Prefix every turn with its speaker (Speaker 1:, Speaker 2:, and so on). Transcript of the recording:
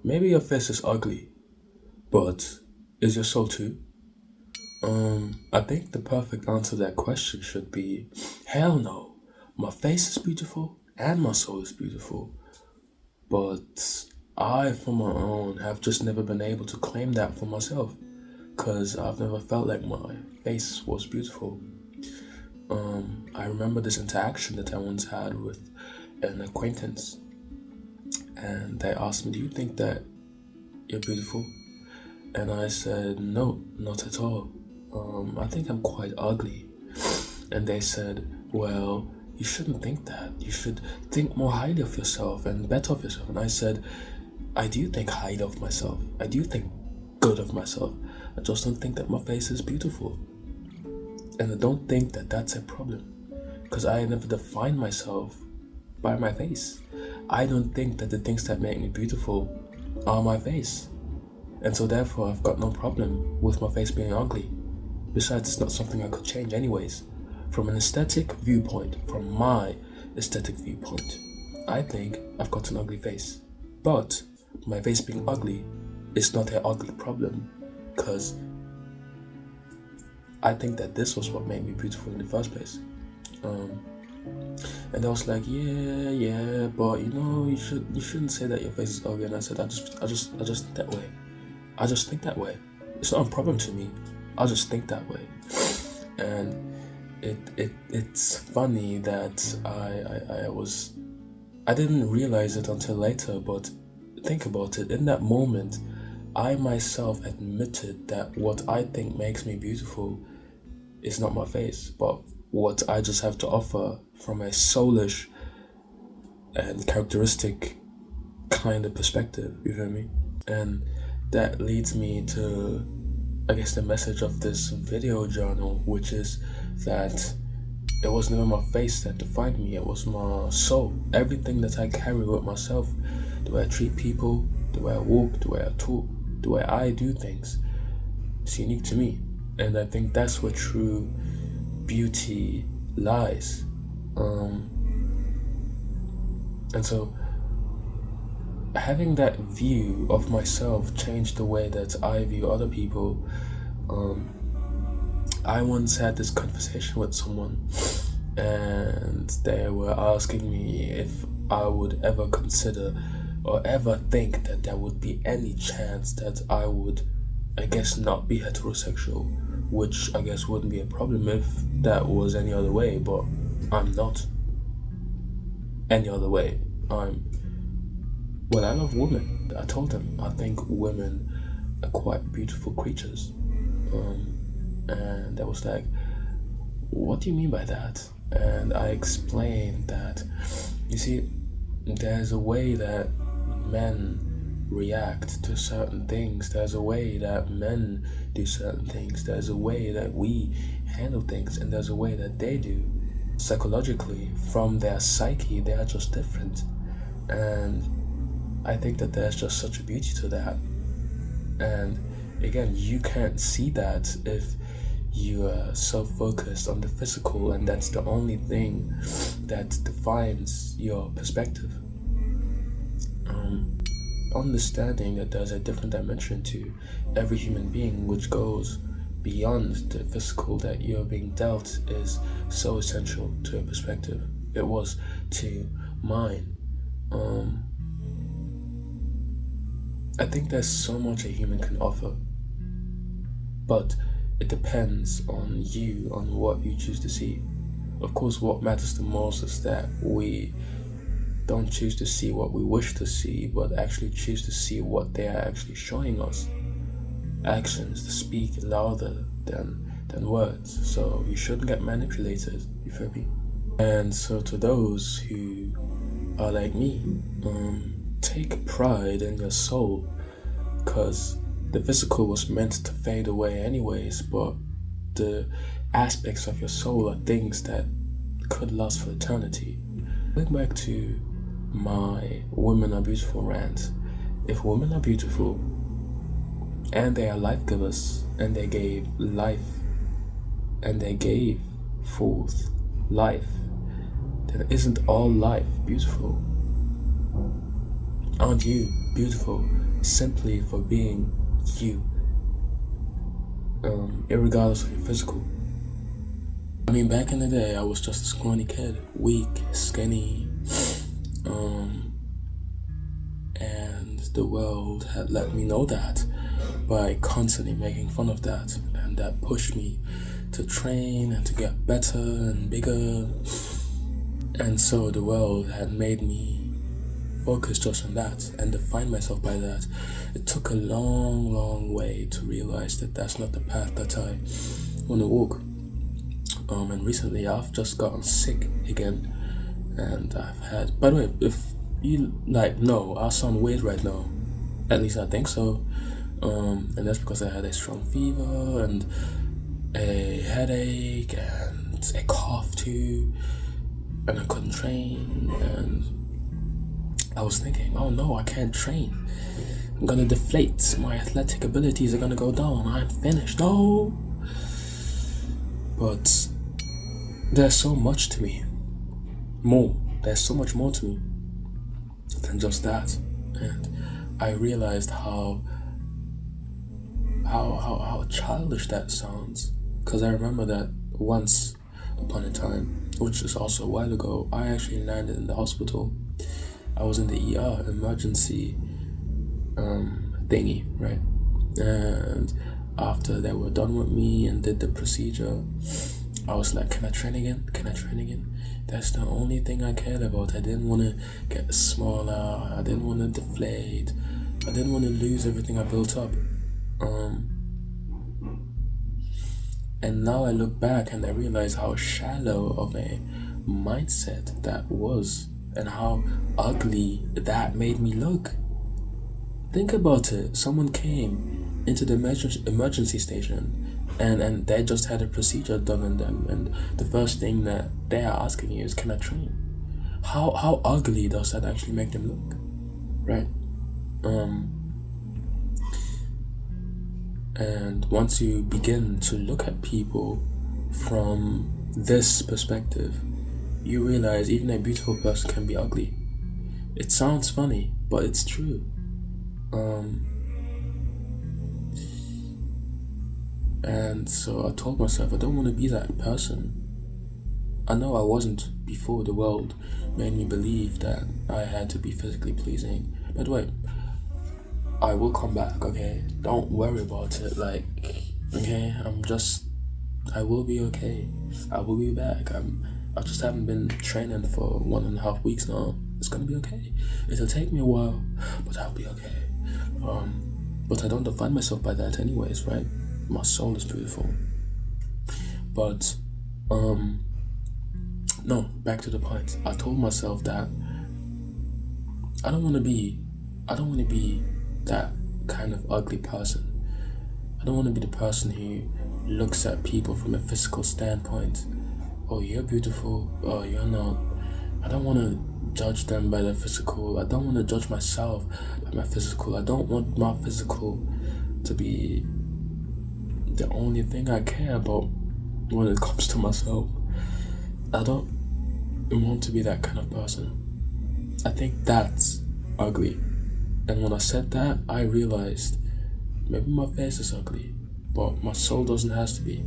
Speaker 1: maybe your face is ugly, but is your soul too? I think the perfect answer to that question should be hell no. My face is beautiful and my soul is beautiful, but I, for my own, have just never been able to claim that for myself because I've never felt like my face was beautiful. I remember this interaction that I once had with an acquaintance, and they asked me, "Do you think that you're beautiful?" And I said, "No, not at all. I think I'm quite ugly." And they said, "Well, you shouldn't think that. You should think more highly of yourself and better of yourself." And I said, "I do think highly of myself. I do think good of myself. I just don't think that my face is beautiful. And I don't think that that's a problem. Because I never define myself by my face. I don't think that the things that make me beautiful are my face. And so therefore I've got no problem with my face being ugly. Besides, it's not something I could change anyways. From an aesthetic viewpoint, from my aesthetic viewpoint, I think I've got an ugly face. But my face being ugly is not an ugly problem, because I think that this was what made me beautiful in the first place. And I was like, yeah, but you shouldn't say that your face is ugly. And I said, I just think that way. I just think that way. It's not a problem to me. I just think that way. And it's funny that I didn't realize it until later, but think about it. In that moment, I myself admitted that what I think makes me beautiful is not my face, but what I just have to offer from a soulish and characteristic kind of perspective, you feel me? And that leads me to, I guess, the message of this video journal, which is that it was never my face that defined me, it was my soul. Everything that I carry with myself, the way I treat people, the way I walk, the way I talk, the way I do things, it's unique to me. And I think that's where true beauty lies. And so having that view of myself changed the way that I view other people. I once had this conversation with someone, and they were asking me if I would ever consider or ever think that there would be any chance that I would, I guess, not be heterosexual, which I guess wouldn't be a problem if that was any other way, but I'm not any other way. Well, I love women. I told them I think women are quite beautiful creatures. And they was like, "What do you mean by that?" And I explained that, you see, there's a way that men react to certain things. There's a way that men do certain things. There's a way that we handle things, and there's a way that they do. Psychologically, from their psyche, they are just different. And I think that there's just such a beauty to that. And again, you can't see that if you are so focused on the physical, and that's the only thing that defines your perspective. Understanding that there's a different dimension to every human being which goes beyond the physical that you're being dealt is so essential to a perspective. It was to mine. I think there's so much a human can offer, but it depends on you, on what you choose to see. Of course, what matters the most is that we don't choose to see what we wish to see, but actually choose to see what they are actually showing us. Actions that speak louder than words, so you shouldn't get manipulated, you feel me? And so to those who are like me, take pride in your soul, because the physical was meant to fade away anyways, but the aspects of your soul are things that could last for eternity. Going back to my women are beautiful rant, if women are beautiful and they are life givers, and they gave life, and they gave forth life, then isn't all life beautiful? Aren't you beautiful? simply for being you, irregardless of your physical. I mean, back in the day, I was just a scrawny kid, weak, skinny, and the world had let me know that by constantly making fun of that, and that pushed me to train and to get better and bigger. And so the world had made me focus just on that and define myself by that. It took a long, long way to realize that that's not the path that I want to walk. And recently I've just gotten sick again, and I've had. By the way, if you no, I sound weird right now. At least I think so. And that's because I had a strong fever and a headache and a cough too, and I couldn't train. And I was thinking, oh no, I can't train. I'm gonna deflate. My athletic abilities are gonna go down. I'm finished. No. But there's so much to me. There's so much more to me than just that. And I realized how childish that sounds. Because I remember that once upon a time, which is also a while ago, I actually landed in the hospital. I was in the ER, emergency thingy, right? And after they were done with me and did the procedure, I was like, can I train again? Can I train again? That's the only thing I cared about. I didn't want to get smaller. I didn't want to deflate. I didn't want to lose everything I built up. And now I look back and I realize how shallow of a mindset that was and how ugly that made me look. Think about it. Someone came into the emergency station and they just had a procedure done on them, and the first thing that they are asking you is, can I train? How ugly does that actually make them look? Right? And once you begin to look at people from this perspective, you realize even a beautiful person can be ugly. It sounds funny, but it's true. And so I told myself I don't want to be that person. I know I wasn't before the world made me believe that I had to be physically pleasing. By the way, I will come back, okay? Don't worry about it, okay? I will be okay. I will be back. I just haven't been training for 1.5 weeks now. It's gonna be okay. It'll take me a while, but I'll be okay. But I don't define myself by that anyways, right? My soul is beautiful. But, no, back to the point. I told myself that I don't want to be that kind of ugly person. I don't want to be the person who looks at people from a physical standpoint. Oh, you're beautiful. Oh, you're not. I don't want to judge them by their physical. I don't want to judge myself by my physical. I don't want my physical to be the only thing I care about when it comes to myself. I don't want to be that kind of person. I think that's ugly. And when I said that, I realized maybe my face is ugly, but my soul doesn't have to be.